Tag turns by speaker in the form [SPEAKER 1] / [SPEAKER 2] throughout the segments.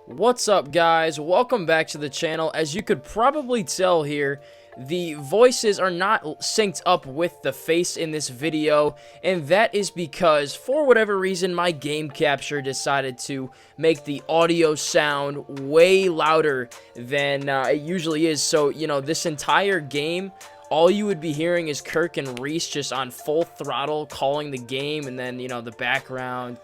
[SPEAKER 1] What's up, guys? Welcome back to the channel. As you could probably tell here, the voices are not synced up with the face in this video, and that is because, for whatever reason, my game capture decided to make the audio sound way louder than it usually is. So, this entire game, all you would be hearing is Kirk and Reese just on full throttle calling the game, and then, the background,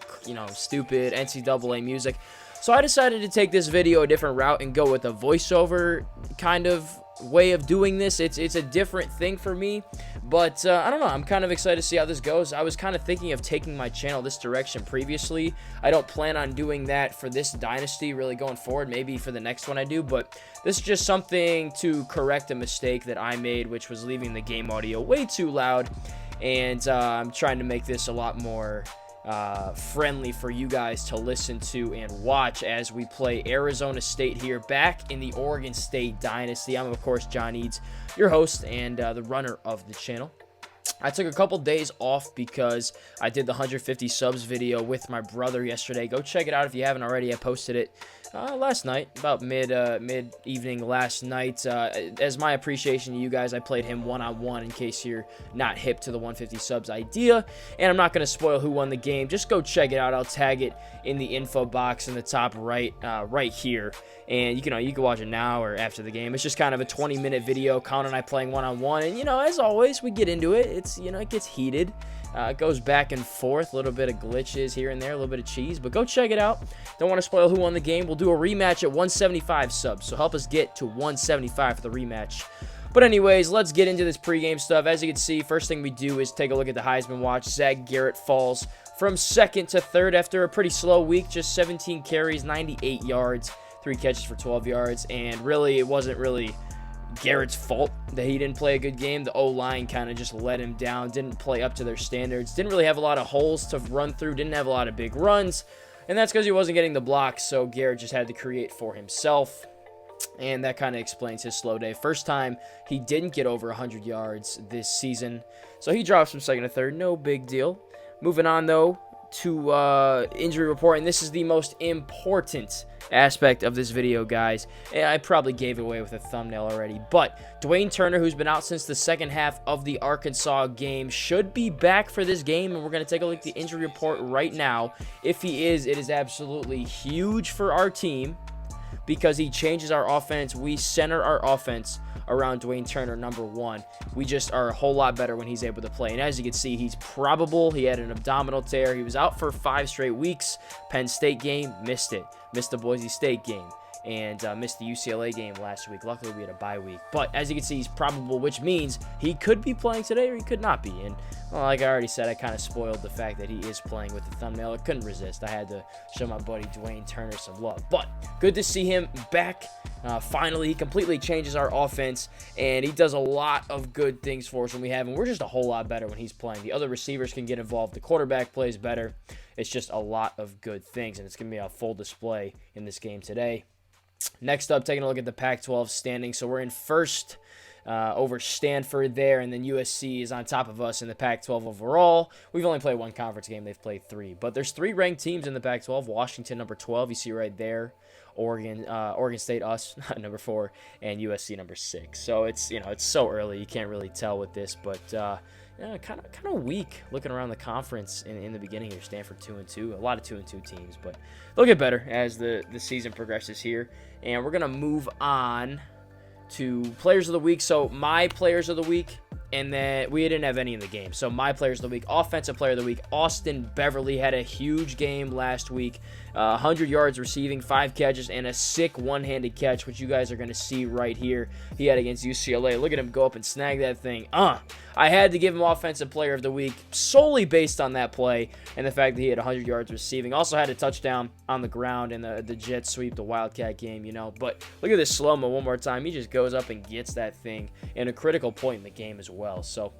[SPEAKER 1] stupid NCAA music. So I decided to take this video a different route and go with a voiceover kind of way of doing this. It's a different thing for me, but I don't know. I'm kind of excited to see how this goes. I was kind of thinking of taking my channel this direction previously. I don't plan on doing that for this Dynasty really going forward. Maybe for the next one I do, but this is just something to correct a mistake that I made, which was leaving the game audio way too loud, and I'm trying to make this a lot more friendly for you guys to listen to and watch as we play Arizona State here back in the Oregon State Dynasty. I'm, of course, John Eads, your host and the runner of the channel. I took a couple days off because I did the 150 subs video with my brother yesterday. Go check it out if you haven't already. I posted it last night, about mid-evening last night. As my appreciation to you guys, I played him one-on-one in case you're not hip to the 150 subs idea. And I'm not going to spoil who won the game. Just go check it out. I'll tag it in the info box in the top right here. And you can watch it now or after the game. It's just kind of a 20-minute video. Colin and I playing one-on-one. And, as always, we get into it. It's, it gets heated. It goes back and forth, a little bit of glitches here and there, a little bit of cheese, but go check it out. Don't want to spoil who won the game. We'll do a rematch at 175 subs, so help us get to 175 for the rematch. But anyways, let's get into this pregame stuff. As you can see, first thing we do is take a look at the Heisman watch. Zach Garrett falls from second to third after a pretty slow week, just 17 carries, 98 yards, 3 catches for 12 yards, and really, it wasn't really Garrett's fault that he didn't play a good game. The O-line kind of just let him down, didn't play up to their standards, didn't really have a lot of holes to run through, didn't have a lot of big runs, and that's because he wasn't getting the blocks, so Garrett just had to create for himself, and that kind of explains his slow day. First time he didn't get over 100 yards this season, so he drops from second to third, no big deal. Moving on, though, to injury report, and this is the most important aspect of this video, guys, and I probably gave it away with a thumbnail already, but Dwayne Turner, who's been out since the second half of the Arkansas game, should be back for this game, and we're going to take a look at the injury report right now. If he is, it is absolutely huge for our team because he changes our offense. We center our offense around Dwayne Turner, number one. We just are a whole lot better when he's able to play. And as you can see, he's probable. He had an abdominal tear. He was out for 5 straight weeks. Penn State game, missed it. Missed the Boise State game. And missed the UCLA game last week. Luckily, we had a bye week. But as you can see, he's probable, which means he could be playing today or he could not be. And well, like I already said, I kind of spoiled the fact that he is playing with the thumbnail. I couldn't resist. I had to show my buddy Dwayne Turner some love. But good to see him back. Finally, he completely changes our offense, and he does a lot of good things for us when we have him. We're just a whole lot better when he's playing. The other receivers can get involved. The quarterback plays better. It's just a lot of good things, and it's going to be a full display in this game today. Next up, taking a look at the Pac-12 standings. So we're in first over Stanford there, and then USC is on top of us in the Pac-12 overall. We've only played 1 conference game. They've played 3. But there's 3 ranked teams in the Pac-12. Washington, number 12, you see right there. Oregon State, us, number 4, and USC, number 6. So it's, it's so early. You can't really tell with this, but kind of weak looking around the conference in the beginning here. Stanford 2-2, a lot of 2-2 teams, but they'll get better as the season progresses here. And we're gonna move on to players of the week. So my players of the week, and then we didn't have any in the game. So my players of the week, offensive player of the week, Austin Beverly had a huge game last week. 100 yards receiving, 5 catches, and a sick one-handed catch, which you guys are going to see right here. He had against UCLA. Look at him go up and snag that thing. I had to give him offensive player of the week solely based on that play and the fact that he had 100 yards receiving. Also had a touchdown on the ground in the jet sweep, the Wildcat game, But look at this slow-mo one more time. He just goes up and gets that thing in a critical point in the game as well. So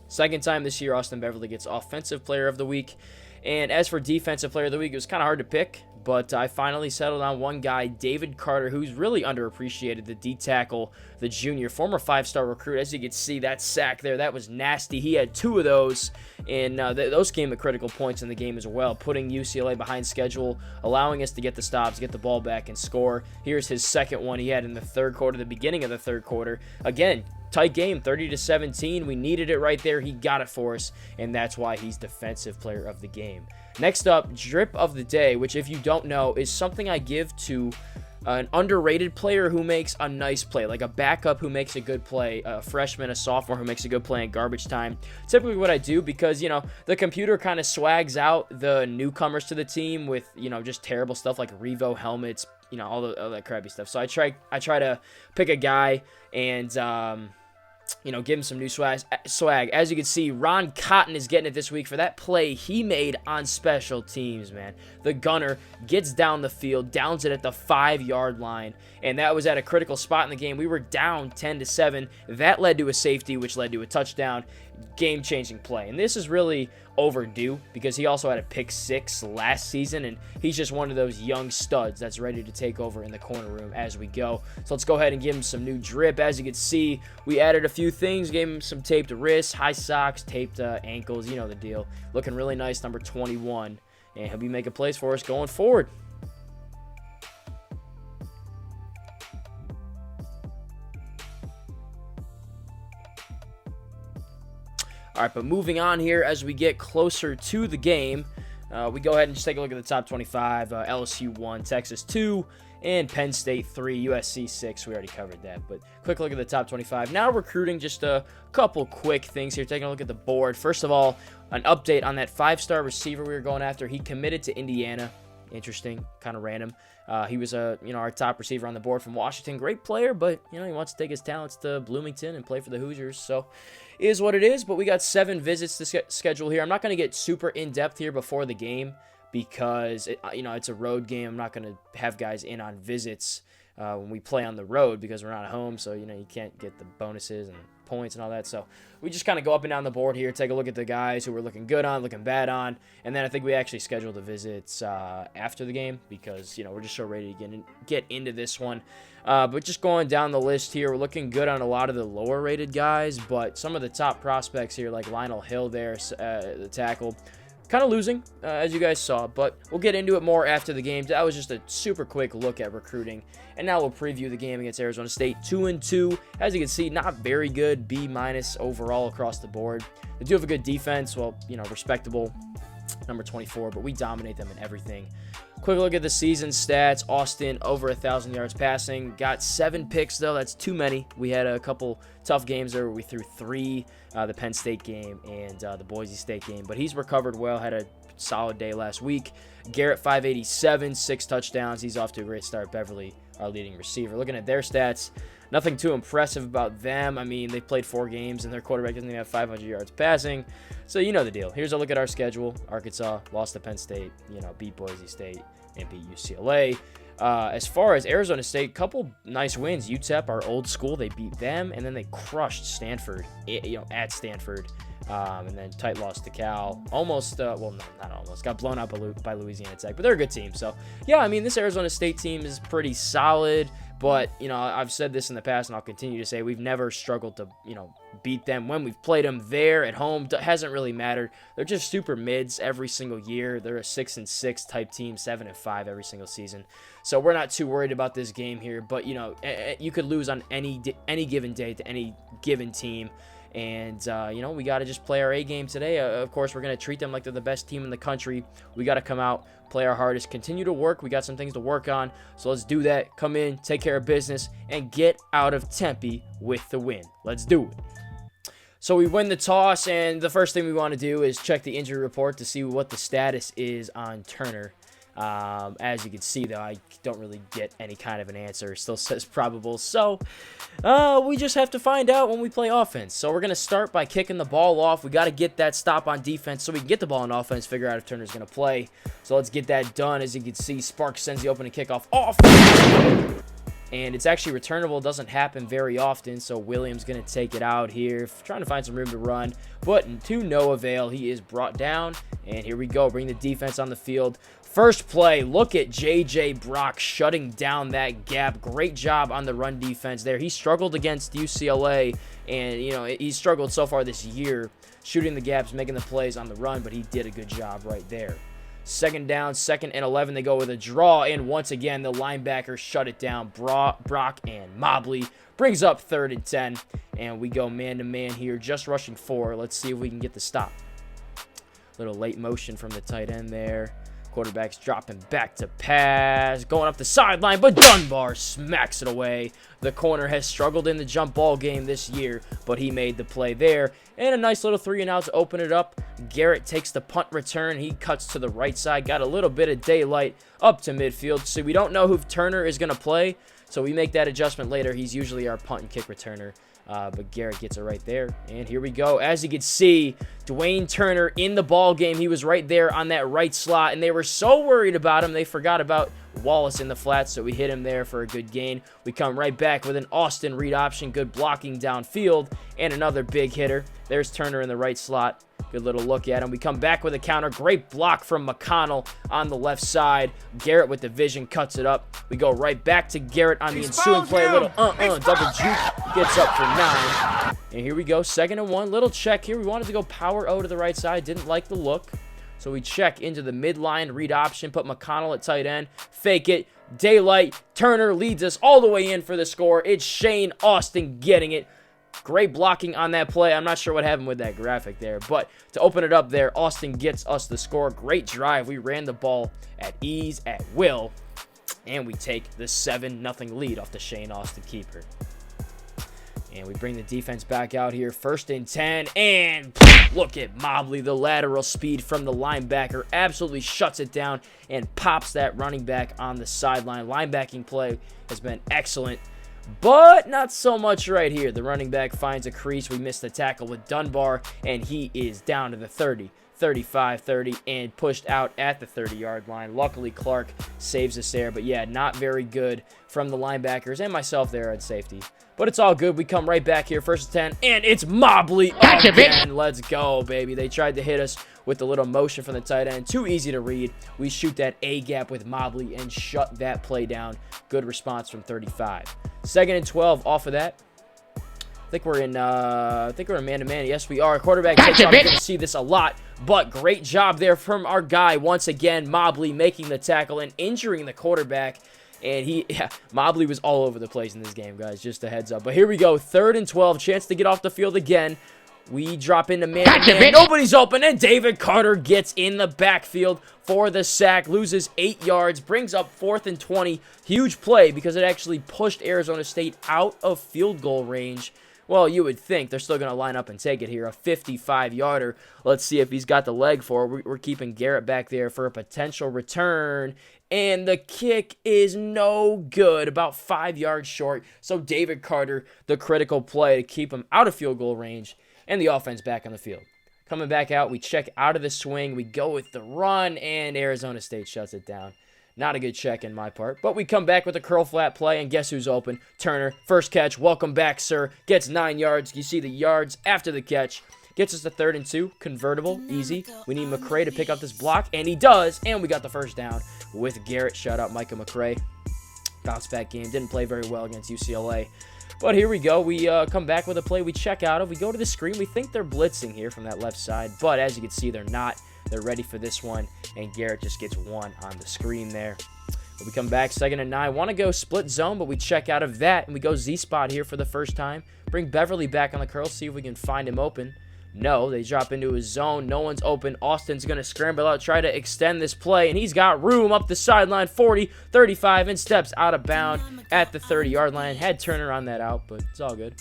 [SPEAKER 1] second time this year, Austin Beverly gets offensive player of the week. And as for defensive player of the week, it was kind of hard to pick, But I finally settled on one guy, David Carter, who's really underappreciated, the D tackle, the junior, former 5-star recruit. As you can see, that sack there, that was nasty. He had 2 of those, and those came at critical points in the game as well, putting UCLA behind schedule, allowing us to get the stops, get the ball back, and score. Here's his second one he had in the third quarter, the beginning of the third quarter. Again, tight game, 30-17. We needed it right there. He got it for us, and that's why he's Defensive Player of the Game. Next up, drip of the day, which if you don't know is something I give to an underrated player who makes a nice play, like a backup who makes a good play, a freshman, a sophomore who makes a good play in garbage time. Typically what I do, because, you know, the computer kind of swags out the newcomers to the team with, you know, just terrible stuff like Revo helmets, you know, all that crappy stuff. So I try to pick a guy and you know, give him some new swag. As you can see, Ron Cotton is getting it this week for that play he made on special teams, man. The gunner gets down the field, downs it at the 5-yard line, and that was at a critical spot in the game. We were down 10-7. That led to a safety, which led to a touchdown. Game-changing play. And this is really overdue because he also had a pick 6 last season, and he's just one of those young studs that's ready to take over in the corner room as we go. So let's go ahead and give him some new drip. As you can see, we added a few things, gave him some taped wrists, high socks, taped ankles, you know the deal. Looking really nice, number 21, and he'll be making plays for us going forward. All right, but moving on here as we get closer to the game, we go ahead and just take a look at the top 25. LSU 1, Texas 2, and Penn State 3, USC 6. We already covered that, but quick look at the top 25. Now recruiting, just a couple quick things here. Taking a look at the board. First of all, an update on that 5-star receiver we were going after. He committed to Indiana. Interesting, kind of random. He was our top receiver on the board from Washington. Great player, but he wants to take his talents to Bloomington and play for the Hoosiers. So, is what it is. But we got 7 visits to schedule here. I'm not going to get super in depth here before the game because it's a road game. I'm not going to have guys in on visits when we play on the road because we're not at home. So you can't get the bonuses and points and all that. So we just kind of go up and down the board here, take a look at the guys who we're looking good on, looking bad on, and then I think we actually schedule the visits after the game because we're just so ready to get into this one. But just going down the list here, we're looking good on a lot of the lower rated guys, but some of the top prospects here, like Lionel Hill there, the tackle, kind of losing, as you guys saw, but we'll get into it more after the game. That was just a super quick look at recruiting, and now we'll preview the game against Arizona State. 2-2, as you can see, not very good, B- overall across the board. They do have a good defense, well, respectable, number 24, but we dominate them in everything. Quick look at the season stats. Austin, over 1,000 yards passing. Got 7 picks, though. That's too many. We had a couple tough games there where we threw 3, the Penn State game and the Boise State game. But he's recovered well, had a solid day last week. Garrett, 587, 6 touchdowns. He's off to a great start. Beverly, our leading receiver. Looking at their stats, nothing too impressive about them. I mean, they played 4 games, and their quarterback doesn't even have 500 yards passing. So you know the deal. Here's a look at our schedule. Arkansas lost to Penn State, beat Boise State, and beat UCLA. As far as Arizona State, couple nice wins. UTEP, our old school, they beat them, and then they crushed Stanford, at Stanford. And then tight loss to Cal. Almost, well, no, not almost. Got blown out by Louisiana Tech, but they're a good team. So, yeah, I mean, this Arizona State team is pretty solid. But, I've said this in the past, and I'll continue to say, we've never struggled to, beat them. When we've played them there at home, it hasn't really mattered. They're just super mids every single year. They're a 6-6 type team, 7-5 every single season. So we're not too worried about this game here. But, you could lose on any given day to any given team. And, we got to just play our A game today. Of course, we're going to treat them like they're the best team in the country. We got to come out, play our hardest, continue to work. We got some things to work on. So let's do that. Come in, take care of business, and get out of Tempe with the win. Let's do it. So we win the toss, and the first thing we want to do is check the injury report to see what the status is on Turner. As you can see, though, I don't really get any kind of an answer. It still says probable. So, we just have to find out when we play offense. So we're going to start by kicking the ball off. We got to get that stop on defense so we can get the ball on offense, figure out if Turner's going to play. So let's get that done. As you can see, Sparks sends the opening kickoff off. And it's actually returnable. It doesn't happen very often, so Williams going to take it out here, trying to find some room to run, but to no avail. He is brought down, and here we go. Bring the defense on the field. First play, look at J.J. Brock shutting down that gap. Great job on the run defense there. He struggled against UCLA, and, you know, he struggled so far this year shooting the gaps, making the plays on the run, but he did a good job right there. Second down, 2nd and 11. They go with a draw, and once again, the linebackers shut it down. Brock and Mobley brings up 3rd and 10, and we go man-to-man here, just rushing 4. Let's see if we can get the stop. Little late motion from the tight end there. Quarterback's dropping back to pass, going up the sideline, but Dunbar smacks it away. The corner has struggled in the jump ball game this year, but he made the play there. And a nice little 3-and-out to open it up. Garrett takes the punt return. He cuts to the right side, got a little bit of daylight up to midfield. So we don't know who Turner is going to play, so we make that adjustment later. He's usually our punt and kick returner. But Garrett gets it right there. And here we go. As you can see, Dwayne Turner in the ball game. He was right there on that right slot, and they were so worried about him, they forgot about Wallace in the flat, so we hit him there for a good gain. We come right back with an Austin read option, good blocking downfield, and another big hitter. There's Turner in the right slot. Good little look at him. We come back with a counter. Great block from McConnell on the left side. Garrett with the vision cuts it up. We go right back to Garrett on the ensuing play. A little double juke. Gets up for 9. And here we go. 2nd and 1. Little check here. We wanted to go power O to the right side. Didn't like the look. So we check into the midline read option. Put McConnell at tight end. Fake it. Daylight. Turner leads us all the way in for the score. It's Shane Austin getting it. Great blocking on that play. I'm not sure what happened with that graphic there, but to open it up there, Austin gets us the score. Great drive. We ran the ball at ease, at will, and we take the 7-0 lead off the Shane Austin keeper. And we bring the defense back out here. 1st and 10, and look at Mobley. The lateral speed from the linebacker absolutely shuts it down and pops that running back on the sideline. Linebacking play has been excellent, but not so much right here. The running back finds a crease. We missed the tackle with Dunbar, and he is down to the 30, 35, 30, and pushed out at the 30-yard line. Luckily, Clark saves us there, but yeah, not very good from the linebackers and myself there at safety. But it's all good. We come right back here, 1st and 10, and it's Mobley again. Let's go, baby. They tried to hit us with a little motion from the tight end. Too easy to read. We shoot that A-gap with Mobley and shut that play down. Good response from 35. 2nd and 12 off of that. I think we're in man-to-man. Yes, we are. Quarterback takes off. You're going to see this a lot, but great job there from our guy. Once again, Mobley making the tackle and injuring the quarterback. And Mobley was all over the place in this game, guys. Just a heads up. But here we go. 3rd and 12. Chance to get off the field again. We drop into man-to-man. Nobody's open, and David Carter gets in the backfield for the sack. Loses 8 yards. Brings up 4th and 20. Huge play because it actually pushed Arizona State out of field goal range. Well, you would think they're still going to line up and take it here. A 55-yarder. Let's see if he's got the leg for it. We're keeping Garrett back there for a potential return. And the kick is no good, about 5 yards short. So David Carter, the critical play to keep him out of field goal range, and the offense back on the field. Coming back out, we check out of the swing. We go with the run, and Arizona State shuts it down. Not a good check in my part, but we come back with a curl flat play, and guess who's open? Turner, first catch. Welcome back, sir. Gets 9 yards. You see the yards after the catch. Gets us to 3rd and 2. Convertible. Easy. We need McCray to pick up this block, and he does. And we got the first down with Garrett. Shout out Micah McCray. Bounce back game. Didn't play very well against UCLA. But here we go. We come back with a play we check out of. We go to the screen. We think they're blitzing here from that left side. But as you can see, they're not. They're ready for this one. And Garrett just gets one on the screen there. But we come back 2nd and 9. Want to go split zone, but we check out of that. And we go Z-spot here for the first time. Bring Beverly back on the curl. See if we can find him open. No, they drop into his zone. No one's open. Austin's going to scramble out, try to extend this play, and he's got room up the sideline, 40, 35, and steps out of bound at the 30-yard line. Had Turner on that out, but it's all good.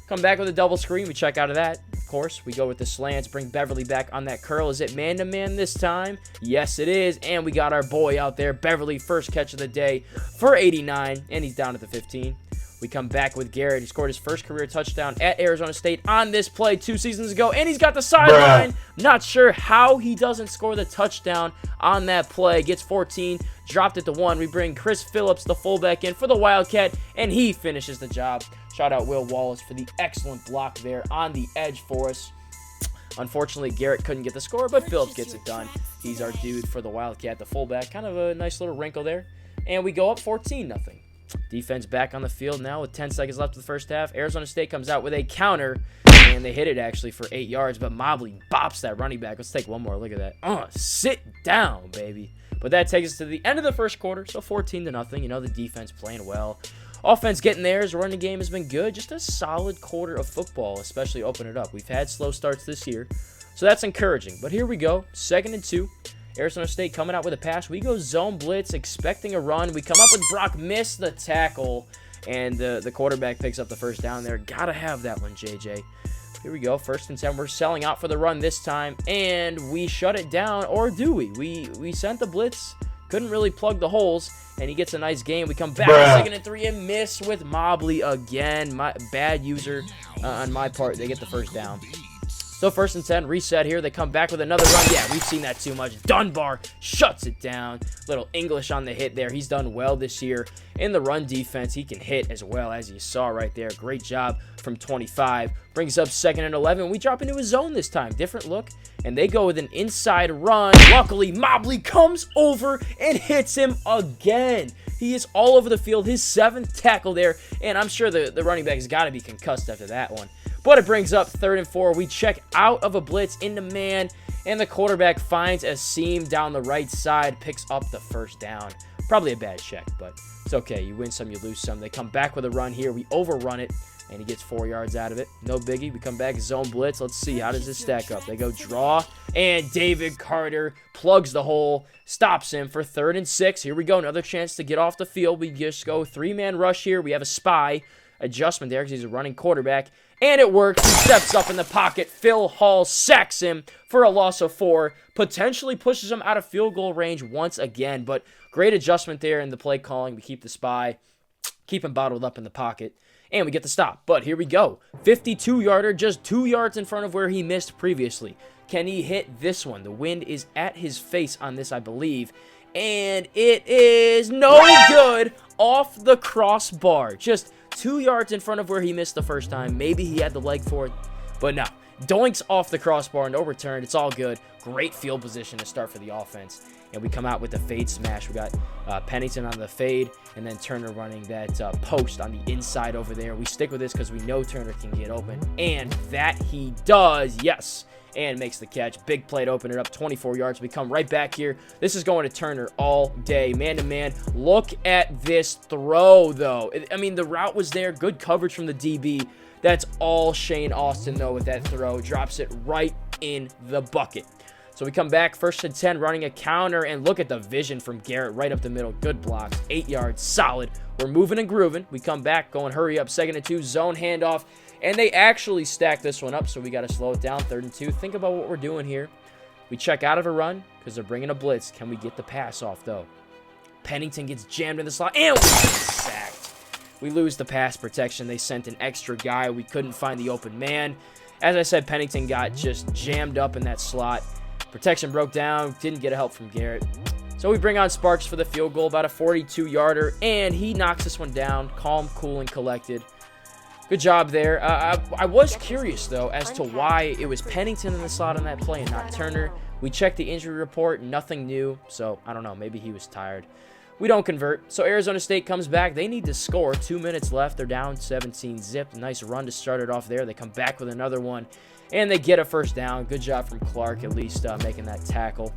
[SPEAKER 1] Come back with a double screen. We check out of that. Of course, we go with the slants. Bring Beverly back on that curl. Is it man-to-man this time? Yes, it is, and we got our boy out there. Beverly, first catch of the day for 89, and he's down at the 15. We come back with Garrett. He scored his first career touchdown at Arizona State on this play 2 seasons ago, and he's got the sideline. Not sure how he doesn't score the touchdown on that play. Gets 14, dropped it to 1. We bring Chris Phillips, the fullback, in for the Wildcat, and he finishes the job. Shout out Will Wallace for the excellent block there on the edge for us. Unfortunately, Garrett couldn't get the score, but Phillips gets it done. He's our dude for the Wildcat, the fullback. Kind of a nice little wrinkle there. And we go up 14-0. Defense back on the field now with 10 seconds left of the first half. Arizona State comes out with a counter, and they hit it actually for 8 yards, but Mobley bops that running back. Let's take one more look at that. Sit down, baby. But that takes us to the end of the first quarter, so 14-0. You know, the defense playing well. Offense getting theirs. Running game has been good. Just a solid quarter of football, especially open it up. We've had slow starts this year, so that's encouraging. But here we go, 2nd and 2. Arizona State coming out with a pass. We go zone blitz, expecting a run. We come up with Brock, miss the tackle, and the quarterback picks up the first down there. Gotta have that one, JJ. Here we go, 1st and 10. We're selling out for the run this time, and we shut it down, or do we? We sent the blitz, couldn't really plug the holes, and he gets a nice gain. We come back, 2nd and 3, and miss with Mobley again. My bad user on my part. They get the first down. So 1st and 10, reset here. They come back with another run. Yeah, we've seen that too much. Dunbar shuts it down. Little English on the hit there. He's done well this year. In the run defense, he can hit as well, as you saw right there. Great job from 25. Brings up 2nd and 11. We drop into a zone this time. Different look. And they go with an inside run. Luckily, Mobley comes over and hits him again. He is all over the field. His 7th tackle there. And I'm sure the running back has got to be concussed after that one. But it brings up 3rd and 4. We check out of a blitz into man, and the quarterback finds a seam down the right side, picks up the first down. Probably a bad check, but it's okay. You win some, you lose some. They come back with a run here. We overrun it, and he gets 4 yards out of it. No biggie. We come back, zone blitz. Let's see. How does this stack up? They go draw, and David Carter plugs the hole, stops him for 3rd and 6. Here we go. Another chance to get off the field. We just go 3-man rush here. We have a spy adjustment there because he's a running quarterback. And it works. He steps up in the pocket. Phil Hall sacks him for a loss of 4. Potentially pushes him out of field goal range once again. But great adjustment there in the play calling. We keep the spy. Keep him bottled up in the pocket. And we get the stop. But here we go. 52-yarder, just 2 yards in front of where he missed previously. Can he hit this one? The wind is at his face on this, I believe. And it is no good. Off the crossbar. Just 2 yards in front of where he missed the first time. Maybe he had the leg for it, but no. Doinks off the crossbar, no return. It's all good. Great field position to start for the offense. And we come out with the fade smash. We got Pennington on the fade, and then Turner running that post on the inside over there. We stick with this because we know Turner can get open, and that he does. Yes. And makes the catch. Big play to open it up, 24 yards. We come right back here. This is going to Turner all day. Man-to-man. Look at this throw, though. I mean, the route was there. Good coverage from the DB. That's all Shane Austin, though, with that throw. Drops it right in the bucket. So we come back, 1st and 10, running a counter, and look at the vision from Garrett right up the middle. Good blocks, 8 yards, solid. We're moving and grooving. We come back, going hurry up, 2nd and 2, zone handoff. And they actually stack this one up, so we got to slow it down, 3rd and 2. Think about what we're doing here. We check out of a run because they're bringing a blitz. Can we get the pass off, though? Pennington gets jammed in the slot, and we get sacked. We lose the pass protection. They sent an extra guy. We couldn't find the open man. As I said, Pennington got just jammed up in that slot. Protection broke down. Didn't get a help from Garrett. So we bring on Sparks for the field goal, about a 42-yarder, and he knocks this one down. Calm, cool, and collected. Good job there. I was curious, though, as to why it was Pennington in the slot on that play and not Turner. We checked the injury report. Nothing new. So, I don't know. Maybe he was tired. We don't convert. So, Arizona State comes back. They need to score. 2 minutes left. They're down 17-zip. Nice run to start it off there. They come back with another one. And they get a first down. Good job from Clark, at least making that tackle.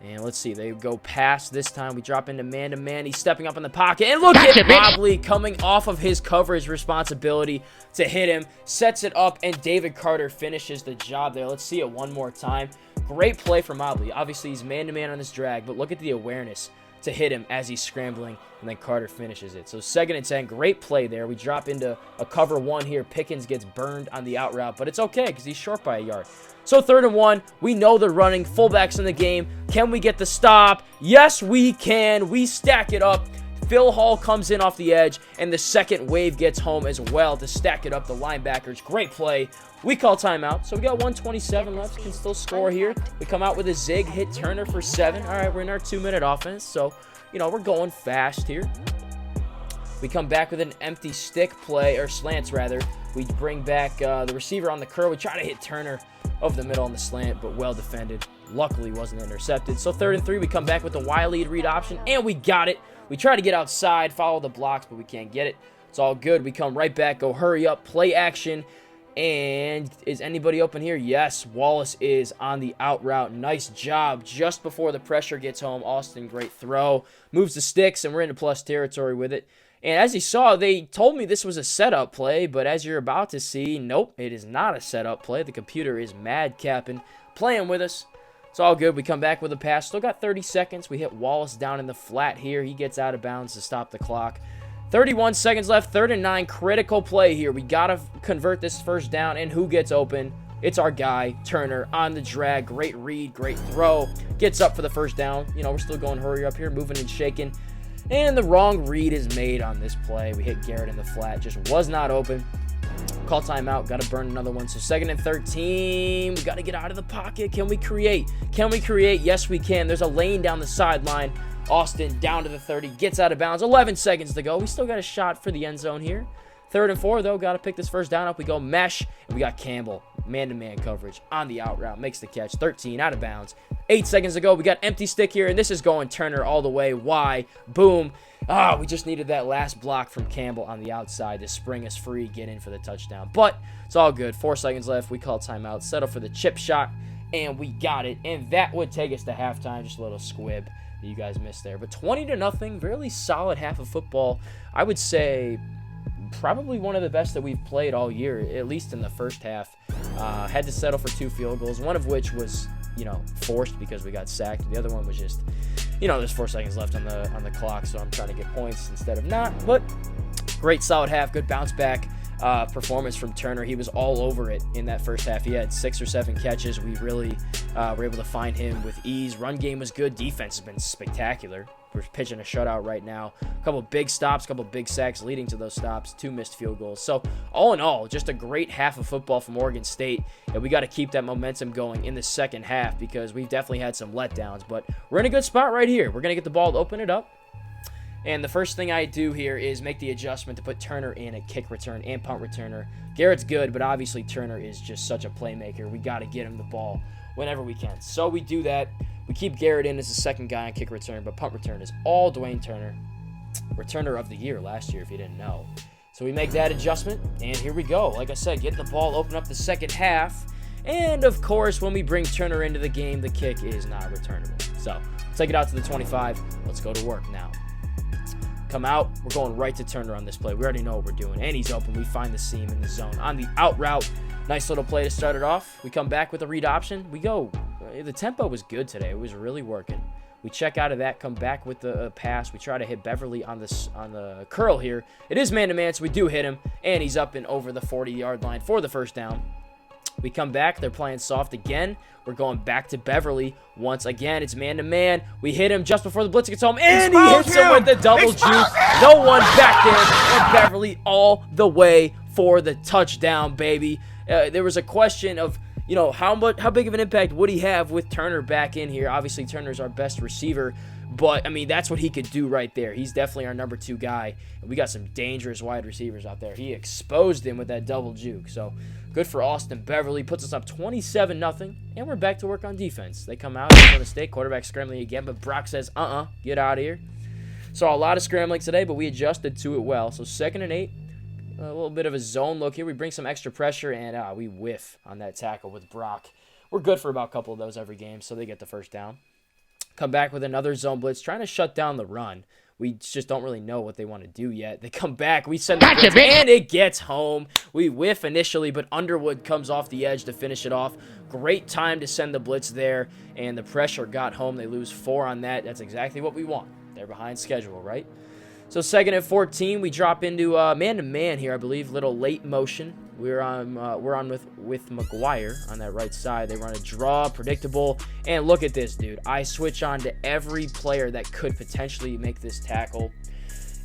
[SPEAKER 1] And let's see, they go past this time. We drop into man-to-man. He's stepping up in the pocket. And look at Mobley coming off of his coverage responsibility to hit him. Sets it up, and David Carter finishes the job there. Let's see it one more time. Great play for Mobley. Obviously, he's man-to-man on this drag, but look at the awareness to hit him as he's scrambling, and then Carter finishes it. So 2nd and 10, great play there. We drop into a cover 1 here. Pickens gets burned on the out route, but it's okay because he's short by a yard. So 3rd and 1, we know they're running. Fullbacks in the game. Can we get the stop? Yes, we can. We stack it up. Phil Hall comes in off the edge, and the second wave gets home as well to stack it up. The linebackers, great play. We call timeout, so we got 1:27 left. Can still score here. We come out with a zig, hit Turner for 7. All right, we're in our 2-minute offense, so, you know, we're going fast here. We come back with an empty stick play, or slants rather. We bring back the receiver on the curl. We try to hit Turner. over the middle on the slant, but well defended. Luckily wasn't intercepted. So 3rd and 3, we come back with the Y lead read option, and we got it. We try to get outside, follow the blocks, but we can't get it. It's all good. We come right back, go hurry up, play action. And is anybody open here? Yes, Wallace is on the out route. Nice job. Just before the pressure gets home, Austin, great throw. Moves the sticks, and we're into plus territory with it. And as you saw, they told me this was a setup play, but as you're about to see, nope, it is not a setup play. The computer is madcapping, playing with us. It's all good. We come back with a pass. Still got 30 seconds. We hit Wallace down in the flat here. He gets out of bounds to stop the clock. 31 seconds left, 3rd and 9, critical play here. We got to convert this first down, and who gets open? It's our guy, Turner, on the drag. Great read, great throw. Gets up for the first down. You know, we're still going hurry up here, moving and shaking. And the wrong read is made on this play. We hit Garrett in the flat, just was not open. Call timeout, got to burn another one. So 2nd and 13, we got to get out of the pocket. Can we create? Can we create? Yes, we can. There's a lane down the sideline. Austin down to the 30, gets out of bounds. 11 seconds to go. We still got a shot for the end zone here. 3rd and 4, though. Got to pick this first down up. We go mesh, and we got Campbell. Man-to-man coverage on the out route. Makes the catch. 13, out of bounds. 8 seconds to go. We got empty stick here, and this is going Turner all the way. Why? Boom. We just needed that last block from Campbell on the outside to spring us free, get in for the touchdown. But it's all good. 4 seconds left. We call timeout. Settle for the chip shot, and we got it. And that would take us to halftime. Just a little squib that you guys missed there. But 20-0, really solid half of football. I would say probably one of the best that we've played all year, at least in the first half. Had to settle for 2 field goals, one of which was, you know, forced because we got sacked. The other one was just, you know, there's 4 seconds left on the clock, so I'm trying to get points instead of not. But great solid half, good bounce back performance from Turner. He was all over it in that first half. He had 6 or 7 catches. We really were able to find him with ease. Run game was good. Defense has been spectacular. We're pitching a shutout right now. A couple big stops, a couple big sacks leading to those stops, 2 missed field goals. So all in all, just a great half of football from Oregon State. And we got to keep that momentum going in the second half because we've definitely had some letdowns. But we're in a good spot right here. We're going to get the ball to open it up. And the first thing I do here is make the adjustment to put Turner in at kick return and punt returner. Garrett's good, but obviously Turner is just such a playmaker. We got to get him the ball whenever we can. So we do that. We keep Garrett in as the second guy on kick return, but punt return is all Dwayne Turner. Returner of the year last year, if you didn't know. So we make that adjustment, and here we go. Like I said, get the ball, open up the second half. And, of course, when we bring Turner into the game, the kick is not returnable. So take it out to the 25. Let's go to work now. Come out. We're going right to Turner on this play. We already know what we're doing. And he's open. We find the seam in the zone. On the out route, nice little play to start it off. We come back with a read option. We go. The tempo was good today. It was really working. We check out of that, come back with the pass. We try to hit Beverly on the curl here. It is man-to-man, so we do hit him. And he's up and over the 40-yard line for the first down. We come back. They're playing soft again. We're going back to Beverly. Once again, it's man-to-man. We hit him just before the blitz gets home, and he hits him with the double juke. No one back there, and Beverly all the way for the touchdown, baby. There was a question of, you know, how big of an impact would he have with Turner back in here? Obviously, Turner's our best receiver, but, I mean, that's what he could do right there. He's definitely our number 2 guy, and we got some dangerous wide receivers out there. He exposed him with that double juke, so good for Austin Beverly. Puts us up 27-0, and we're back to work on defense. They come out, make a mistake, quarterback scrambling again, but Brock says, get out of here. Saw a lot of scrambling today, but we adjusted to it well. So 2nd and 8. A little bit of a zone look here. We bring some extra pressure, and we whiff on that tackle with Brock. We're good for about a couple of those every game, so they get the first down. Come back with another zone blitz, trying to shut down the run. We just don't really know what they want to do yet. They come back. We send the blitz, and it gets home. We whiff initially, but Underwood comes off the edge to finish it off. Great time to send the blitz there, and the pressure got home. They lose 4 on that. That's exactly what we want. They're behind schedule, right? So 2nd and 14, we drop into man-to-man here, I believe. Little late motion. We're on with McGuire on that right side. They run a draw, predictable. And look at this, dude. I switch on to every player that could potentially make this tackle.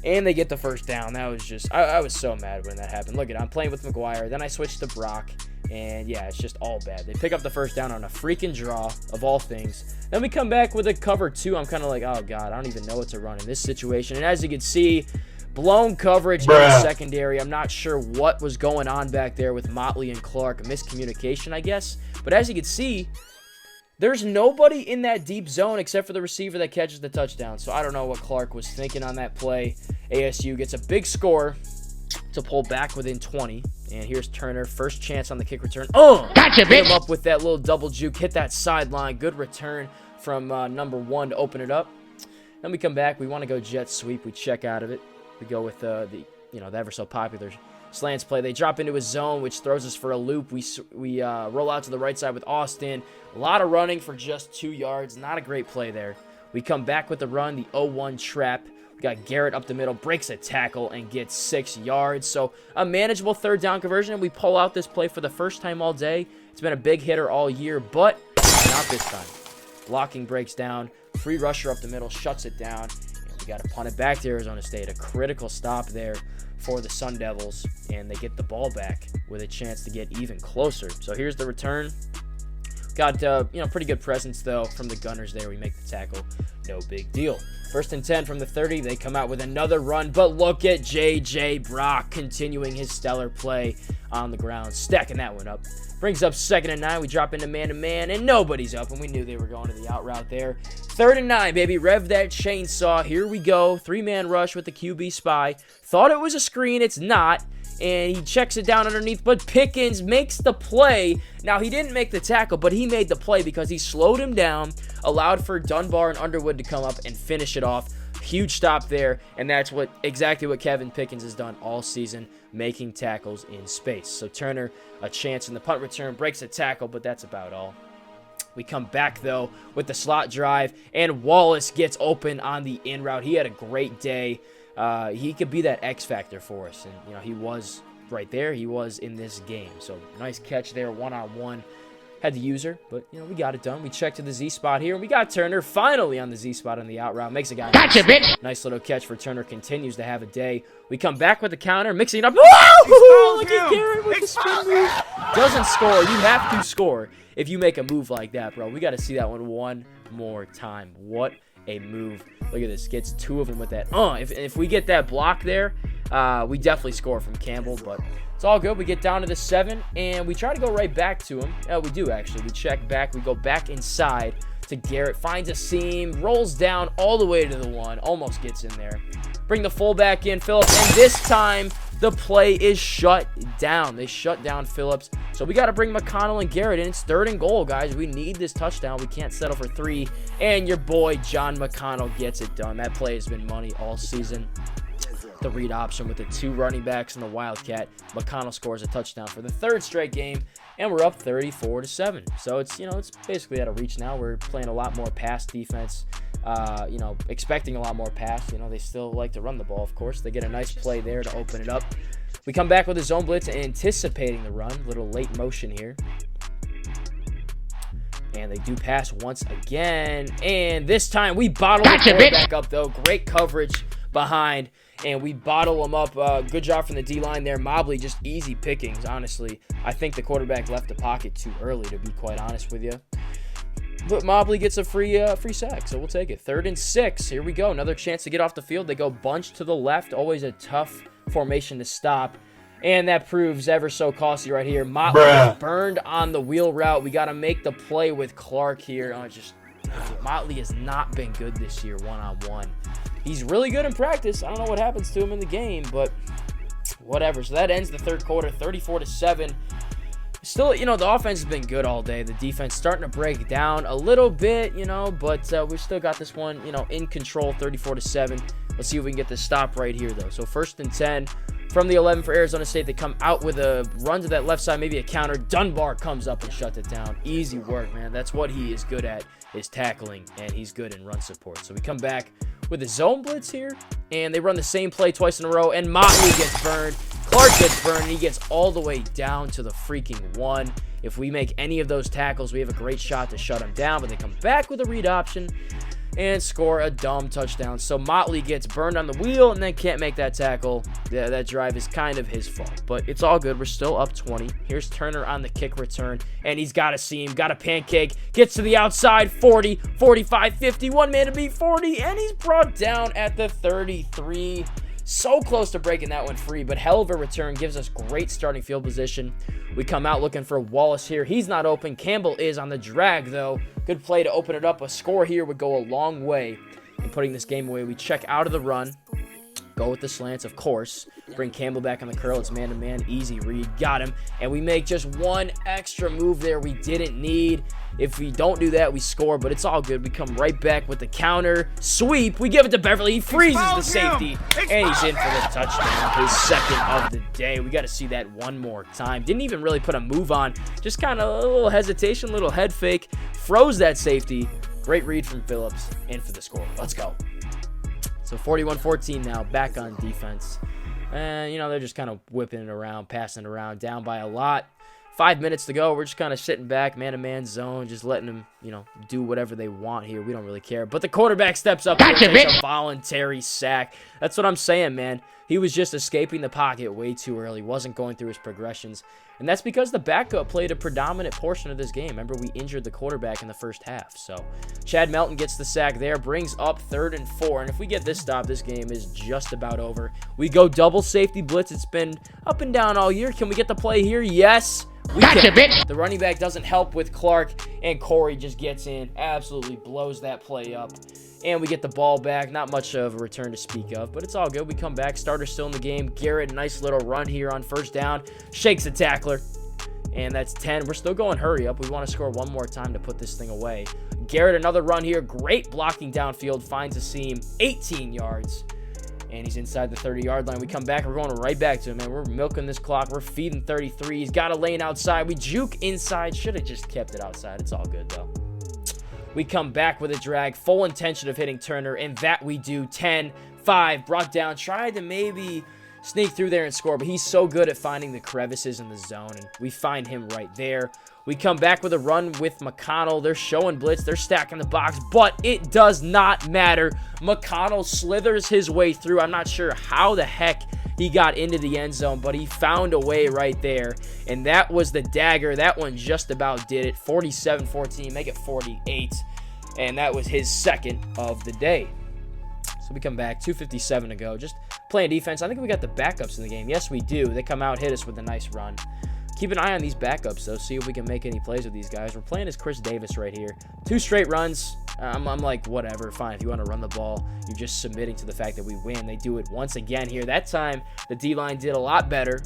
[SPEAKER 1] And they get the first down. That was just, I was so mad when that happened. Look at it. I'm playing with McGuire. Then I switch to Brock. And, yeah, it's just all bad. They pick up the first down on a freaking draw, of all things. Then we come back with a cover 2. I'm kind of like, oh, God, I don't even know what to run in this situation. And as you can see, blown coverage in the secondary. I'm not sure what was going on back there with Motley and Clark. Miscommunication, I guess. But as you can see, there's nobody in that deep zone except for the receiver that catches the touchdown. So I don't know what Clark was thinking on that play. ASU gets a big score to pull back within 20. And here's Turner, first chance on the kick return. Oh, gotcha, bitch! Him up with that little double juke, hit that sideline. Good return from number 1 to open it up. Then we come back. We want to go jet sweep. We check out of it. We go with the ever so popular slants play. They drop into a zone, which throws us for a loop. We roll out to the right side with Austin. A lot of running for just 2 yards. Not a great play there. We come back with the run, the 0-1 trap. We got Garrett up the middle, breaks a tackle, and gets 6 yards. So a manageable third down conversion, and we pull out this play for the first time all day. It's been a big hitter all year, but not this time. Blocking breaks down. Free rusher up the middle, shuts it down. And we got to punt it back to Arizona State. A critical stop there for the Sun Devils, and they get the ball back with a chance to get even closer. So here's the return. Got pretty good presence though from the Gunners there. We make the tackle, no big deal. 1st and 10 from the 30. They come out with another run, but look at J.J. Brock continuing his stellar play on the ground, stacking that one up. Brings up 2nd and 9. We drop into man-to-man, and nobody's up, and we knew they were going to the out route there. 3rd and 9, baby. Rev that chainsaw. Here we go. 3-man rush with the QB spy. Thought it was a screen. It's not. And he checks it down underneath, but Pickens makes the play. Now, he didn't make the tackle, but he made the play because he slowed him down, allowed for Dunbar and Underwood to come up and finish it off. Huge stop there, and that's exactly what Kevin Pickens has done all season, making tackles in space. So Turner, a chance in the punt return, breaks a tackle, but that's about all. We come back, though, with the slot drive, and Wallace gets open on the in route. He had a great day. He could be that X factor for us, and he was right there. He was in this game. So nice catch there, one-on-one. Had the user, but we got it done. We check to the Z spot here. We got Turner finally on the Z spot on the out route. Makes a guy. Gotcha, bitch. Nice little catch for Turner. Continues to have a day. We come back with the counter, mixing it up. Whoa! Look at Garrett with the spin move. Doesn't score. You have to score if you make a move like that, bro. We got to see that one more time. What a move. Look at this. Gets 2 of them with that. If we get that block there, we definitely score from Campbell, but it's all good. We get down to the 7, and we try to go right back to him. We do, actually. We check back. We go back inside to Garrett. Finds a seam. Rolls down all the way to the 1. Almost gets in there. Bring the fullback in, Phillips. And this time, the play is shut down. They shut down Phillips. So we got to bring McConnell and Garrett in. It's 3rd and goal, guys. We need this touchdown. We can't settle for 3. And your boy, John McConnell, gets it done. That play has been money all season. The read option with the 2 running backs and the Wildcat. McConnell scores a touchdown for the 3rd straight game, and we're up 34-7. So it's it's basically out of reach now. We're playing a lot more pass defense. Expecting a lot more pass. They still like to run the ball, of course. They get a nice play there to open it up. We come back with a zone blitz, anticipating the run. Little late motion here. And they do pass once again. And this time we bottle the quarterback up, though. Great coverage behind. And we bottle them up. Good job from the D-line there. Mobley, just easy pickings, honestly. I think the quarterback left the pocket too early, to be quite honest with you. But Mobley gets a free sack, so we'll take it. 3rd and 6. Here we go. Another chance to get off the field. They go bunch to the left. Always a tough formation to stop. And that proves ever so costly right here. Motley burned on the wheel route. We got to make the play with Clark here. Motley has not been good this year one-on-one. He's really good in practice. I don't know what happens to him in the game, but whatever. So that ends the 3rd quarter, 34-7. Still, the offense has been good all day. The defense starting to break down a little bit, but we've still got this one, in control, 34-7. Let's see if we can get this stop right here, though. So 1st and 10 from the 11 for Arizona State. They come out with a run to that left side, maybe a counter. Dunbar comes up and shuts it down. Easy work, man. That's what he is good at, is tackling, and he's good in run support. So we come back with a zone blitz here, and they run the same play twice in a row, and Motley gets burned. Clark gets burned, and he gets all the way down to the freaking 1. If we make any of those tackles, we have a great shot to shut him down, but they come back with a read option and score a dumb touchdown. So Motley gets burned on the wheel and then can't make that tackle. Yeah, that drive is kind of his fault, but it's all good. We're still up 20. Here's Turner on the kick return, and he's got a seam, got a pancake, gets to the outside, 40, 45, 50, 1 man to beat 40, and he's brought down at the 33. So close to breaking that one free, but hell of a return. Gives us great starting field position. We come out looking for Wallace here. He's not open. Campbell is on the drag, though. Good play to open it up. A score here would go a long way in putting this game away. We check out of the run. Go with the slants, of course. Bring Campbell back on the curl. It's man-to-man. Easy read. Got him. And we make just one extra move there we didn't need. If we don't do that, we score, but it's all good. We come right back with the counter. Sweep. We give it to Beverly. He freezes the safety. And he's in for the touchdown. His second of the day. We got to see that one more time. Didn't even really put a move on. Just kind of a little hesitation, little head fake. Froze that safety. Great read from Phillips. In for the score. Let's go. So 41-14 now, back on defense. And, you know, they're just kind of whipping it around, passing it around, down by a lot. 5 minutes to go. We're just kind of sitting back, man-to-man zone, just letting them, you know, do whatever they want here. We don't really care. But the quarterback steps up and takes a voluntary sack. That's what I'm saying, man. He was just escaping the pocket way too early. Wasn't going through his progressions. And that's because the backup played a predominant portion of this game. Remember, we injured the quarterback in the first half. So Chad Melton gets the sack there, brings up 3rd and 4. And if we get this stop, this game is just about over. We go double safety blitz. It's been up and down all year. Can we get the play here? Yes. We can. The running back doesn't help with Clark, and Corey just gets in, absolutely blows that play up. And we get the ball back. Not much of a return to speak of, but it's all good. We come back. Starter still in the game. Garrett, nice little run here on 1st down. Shakes a tackler. And that's 10. We're still going hurry up. We want to score one more time to put this thing away. Garrett, another run here. Great blocking downfield. Finds a seam. 18 yards. And he's inside the 30-yard line. We come back. We're going right back to him, man. We're milking this clock. We're feeding 33. He's got a lane outside. We juke inside. Should have just kept it outside. It's all good, though. We come back with a drag. Full intention of hitting Turner, and that we do. 10-5. Brought down. Tried to maybe sneak through there and score, but he's so good at finding the crevices in the zone, and we find him right there. We come back with a run with McConnell. They're showing blitz. They're stacking the box, but it does not matter. McConnell slithers his way through. I'm not sure how the heck he got into the end zone, but he found a way right there, and that was the dagger. That one just about did it. 47-14, make it 48, and that was his second of the day. So we come back, 2:57 to go. Just playing defense. I think we got the backups in the game. Yes, we do. They come out, hit us with a nice run. Keep an eye on these backups, though. See if we can make any plays with these guys. We're playing as Chris Davis right here. 2 straight runs. I'm like, whatever. Fine. If you want to run the ball, you're just submitting to the fact that we win. They do it once again here. That time, the D-line did a lot better.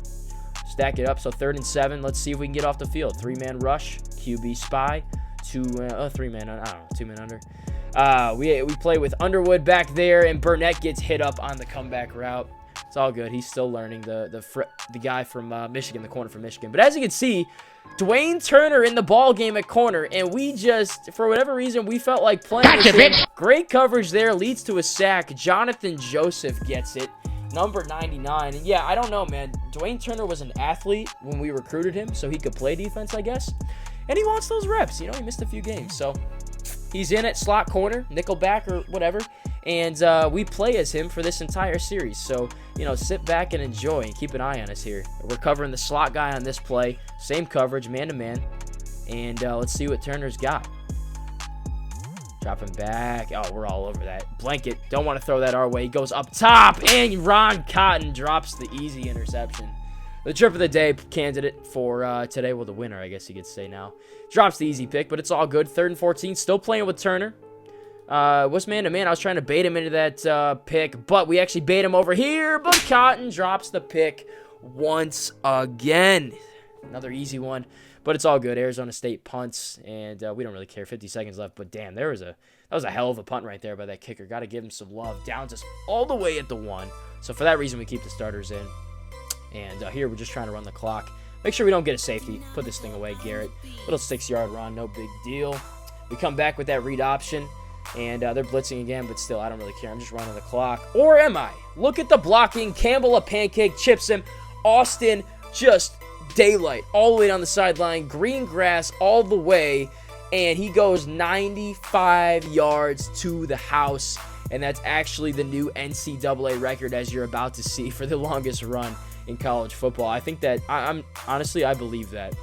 [SPEAKER 1] Stack it up. So 3rd and 7. Let's see if we can get off the field. 3-man rush. QB spy. 3-man. I don't know. 2-man under. We play with Underwood back there, and Burnett gets hit up on the comeback route. It's all good. He's still learning, the guy from Michigan, the corner from Michigan. But as you can see, Dwayne Turner in the ball game at corner, and we just, for whatever reason, we felt like playing this game. Great coverage there, leads to a sack. Jonathan Joseph gets it, number 99. And yeah, I don't know, man. Dwayne Turner was an athlete when we recruited him, so he could play defense, I guess. And he wants those reps. You know, he missed a few games, so he's in at slot corner, nickel back, or whatever. And we play as him for this entire series. So, you know, sit back and enjoy and keep an eye on us here. We're covering the slot guy on this play. Same coverage, man-to-man. And let's see what Turner's got. Dropping back. Oh, we're all over that. Blanket. Don't want to throw that our way. He goes up top. And Ron Cotton drops the easy interception. The trip of the day candidate for today. Well, the winner, I guess you could say now. Drops the easy pick, but it's all good. 3rd and 14. Still playing with Turner. What's man-to-man? I was trying to bait him into that pick, but we actually bait him over here. But Cotton drops the pick once again. Another easy one, but it's all good. Arizona State punts, and we don't really care. 50 seconds left, but damn, that was a hell of a punt right there by that kicker. Got to give him some love. Downs us all the way at the 1. So for that reason, we keep the starters in. And here we're just trying to run the clock. Make sure we don't get a safety. Put this thing away, Garrett. Little 6-yard run, no big deal. We come back with that read option. And they're blitzing again, but still, I don't really care. I'm just running the clock. Or am I? Look at the blocking. Campbell, a pancake, chips him. Austin, just daylight all the way down the sideline. Green grass all the way. And he goes 95 yards to the house. And that's actually the new NCAA record, as you're about to see, for the longest run in college football. I think that, honestly, I believe that.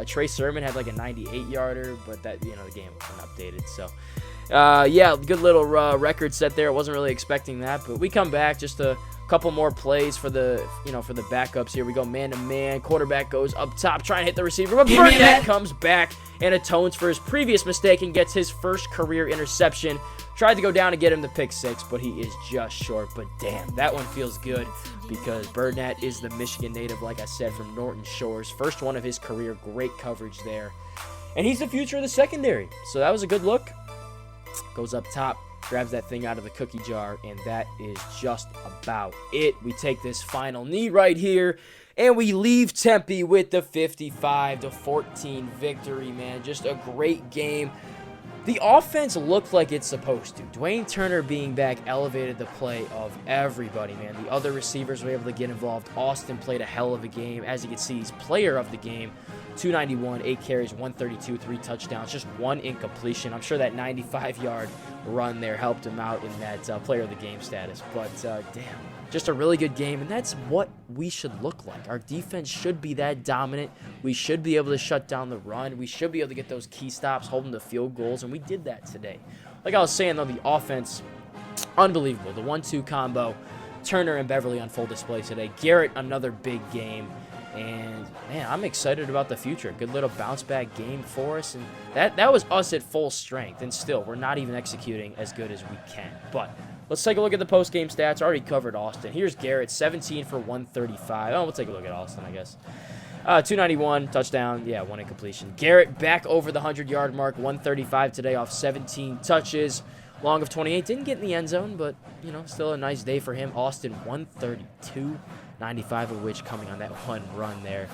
[SPEAKER 1] Trey Sermon had like a 98-yarder, but that, you know, the game wasn't updated, so... yeah, good little record set there. I wasn't really expecting that, but we come back. Just a Couple more plays for the, for the backups. Here we go, man-to-man. Quarterback goes up top, trying to hit the receiver, but Burnett comes back and atones for his previous mistake and gets his first career interception. Tried to go down and get him the pick 6, but he is just short. But damn, that one feels good because Burnett is the Michigan native, like I said, from Norton Shores. First one of his career. Great coverage there. And he's the future of the secondary. So that was a good look. Goes up top, grabs that thing out of the cookie jar, and that is just about it. We take this final knee right here, and we leave Tempe with the 55-14 victory, man. Just a great game. The offense looked like it's supposed to. Dwayne Turner being back elevated the play of everybody, man. The other receivers were able to get involved. Austin played a hell of a game. As you can see, he's player of the game. 291, 8 carries, 132, 3 touchdowns, just 1 incompletion. I'm sure that 95-yard run there helped him out in that player of the game status. But, damn, just a really good game, and that's what we should look like. Our defense should be that dominant. We should be able to shut down the run. We should be able to get those key stops, holding the field goals, and we did that today. Like I was saying, though, the offense, unbelievable. The 1-2 combo, Turner and Beverly on full display today. Garrett, another big game. And, man, I'm excited about the future. Good little bounce-back game for us. And that was us at full strength. And still, we're not even executing as good as we can. But let's take a look at the post-game stats. I already covered Austin. Here's Garrett, 17 for 135. Oh, we'll take a look at Austin, I guess. 291, touchdown. Yeah, 1 incompletion. Garrett back over the 100-yard mark, 135 today off 17 touches. Long of 28. Didn't get in the end zone, but, still a nice day for him. Austin, 132. 95 of which coming on that one run there.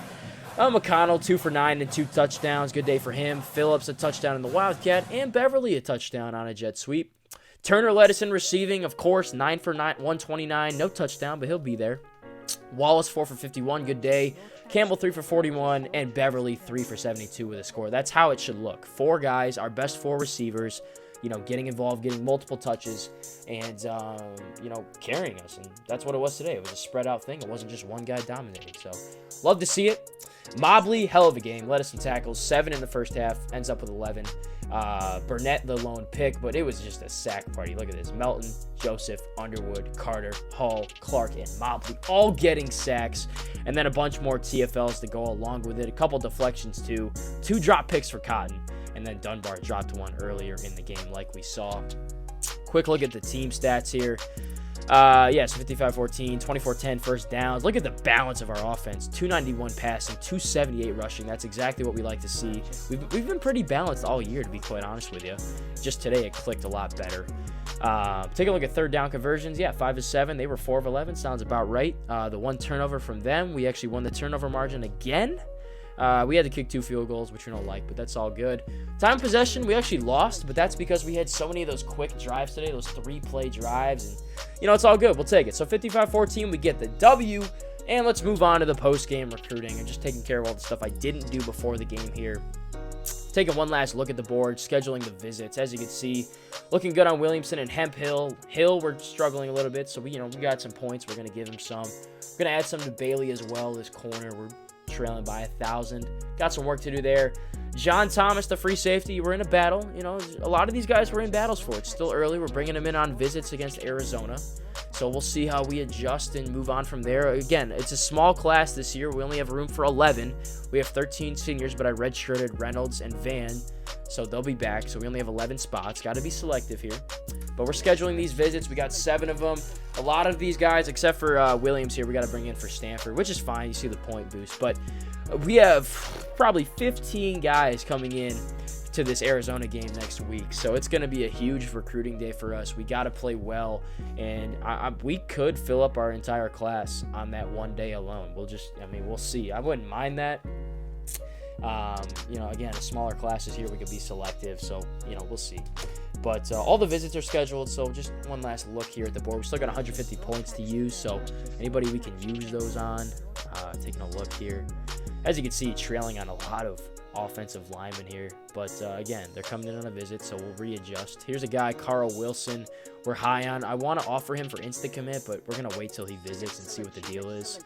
[SPEAKER 1] McConnell, 2 for 9 and 2 touchdowns. Good day for him. Phillips, a touchdown in the Wildcat. And Beverly, a touchdown on a jet sweep. Turner led us in receiving, of course. 9 for 9, 129. No touchdown, but he'll be there. Wallace, 4 for 51. Good day. Campbell, 3 for 41. And Beverly, 3 for 72 with a score. That's how it should look. 4 guys, our best 4 receivers, getting involved, getting multiple touches, and, carrying us. And that's what it was today. It was a spread-out thing. It wasn't just one guy dominating. So, love to see it. Mobley, hell of a game. Led us in tackles. 7 in the first half. Ends up with 11. Burnett, the lone pick, but it was just a sack party. Look at this. Melton, Joseph, Underwood, Carter, Hall, Clark, and Mobley all getting sacks. And then a bunch more TFLs to go along with it. A couple deflections, too. 2 drop picks for Cotton. And then Dunbar dropped 1 earlier in the game like we saw. Quick look at the team stats here. So 55-14, 24-10 first downs. Look at the balance of our offense. 291 passing, 278 rushing. That's exactly what we like to see. We've been pretty balanced all year, to be quite honest with you. Just today it clicked a lot better. Take a look at third down conversions. Yeah, 5 of 7. They were 4 of 11. Sounds about right. The 1 turnover from them. We actually won the turnover margin again. We had to kick 2 field goals, which we don't like, but that's all good. Time of possession, we actually lost, but that's because we had so many of those quick drives today, those 3-play drives, and, it's all good. We'll take it. So 55-14, we get the W, and let's move on to the post-game recruiting and just taking care of all the stuff I didn't do before the game here. Taking one last look at the board, scheduling the visits. As you can see, looking good on Williamson and Hemp Hill. Hill, we're struggling a little bit, so we got some points. We're going to give him some. We're going to add some to Bailey as well, this corner. We're trailing by 1,000. Got some work to do there. John Thomas, the free safety, we're in a battle. A lot of these guys we're in battles for. It's still early. We're bringing them in on visits against Arizona. So we'll see how we adjust and move on from there. Again, it's a small class this year. We only have room for 11. We have 13 seniors, but I redshirted Reynolds and Van, so they'll be back. So we only have 11 spots. Got to be selective here. But we're scheduling these visits. We got 7 of them. A lot of these guys, except for Williams here, we got to bring in for Stanford, which is fine. You see the point boost. But we have probably 15 guys coming in to this Arizona game next week. So it's going to be a huge recruiting day for us. We got to play well, and we could fill up our entire class on that one day alone. We'll see. I wouldn't mind that. Again, smaller classes here, we could be selective. So, we'll see. But all the visits are scheduled, so just one last look here at the board. We still got 150 points to use, so anybody we can use those on. Taking a look here. As you can see, trailing on a lot of offensive linemen here. But, again, they're coming in on a visit, so we'll readjust. Here's a guy, Carl Wilson, we're high on. I want to offer him for insta-commit, but we're going to wait till he visits and see what the deal is.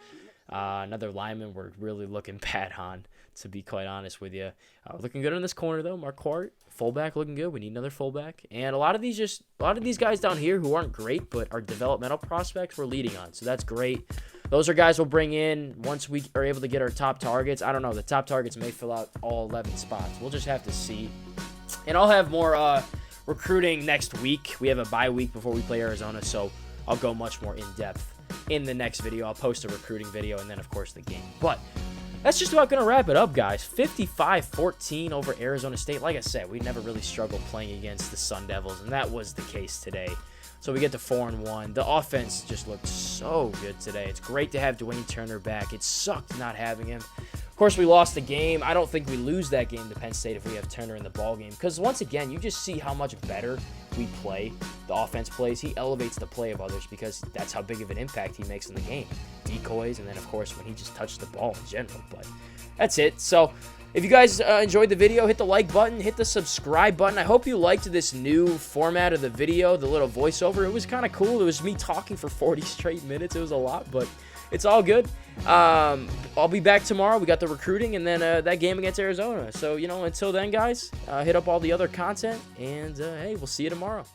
[SPEAKER 1] Another lineman we're really looking bad on. to be quite honest with you. Looking good in this corner, though. Marquardt, fullback, looking good. We need another fullback. And a lot of these guys down here who aren't great but are developmental prospects we're leading on. So that's great. Those are guys we'll bring in once we are able to get our top targets. I don't know. The top targets may fill out all 11 spots. We'll just have to see. And I'll have more recruiting next week. We have a bye week before we play Arizona, so I'll go much more in-depth in the next video. I'll post a recruiting video and then, of course, the game. But that's just about going to wrap it up, guys. 55-14 over Arizona State. Like I said, we never really struggled playing against the Sun Devils, and that was the case today. So we get to 4-1. The offense just looked so good today. It's great to have Dwayne Turner back. It sucked not having him. Of course, we lost the game. I don't think we lose that game to Penn State if we have Turner in the ball game. Because once again, you just see how much better we play. The offense plays. He elevates the play of others because that's how big of an impact he makes in the game. Decoys, and then, of course, when he just touches the ball in general. But that's it. So if you guys enjoyed the video, hit the like button, hit the subscribe button. I hope you liked this new format of the video, the little voiceover. It was kind of cool. It was me talking for 40 straight minutes. It was a lot, but it's all good. I'll be back tomorrow. We got the recruiting and then that game against Arizona. So, until then, guys, hit up all the other content, and, hey, we'll see you tomorrow.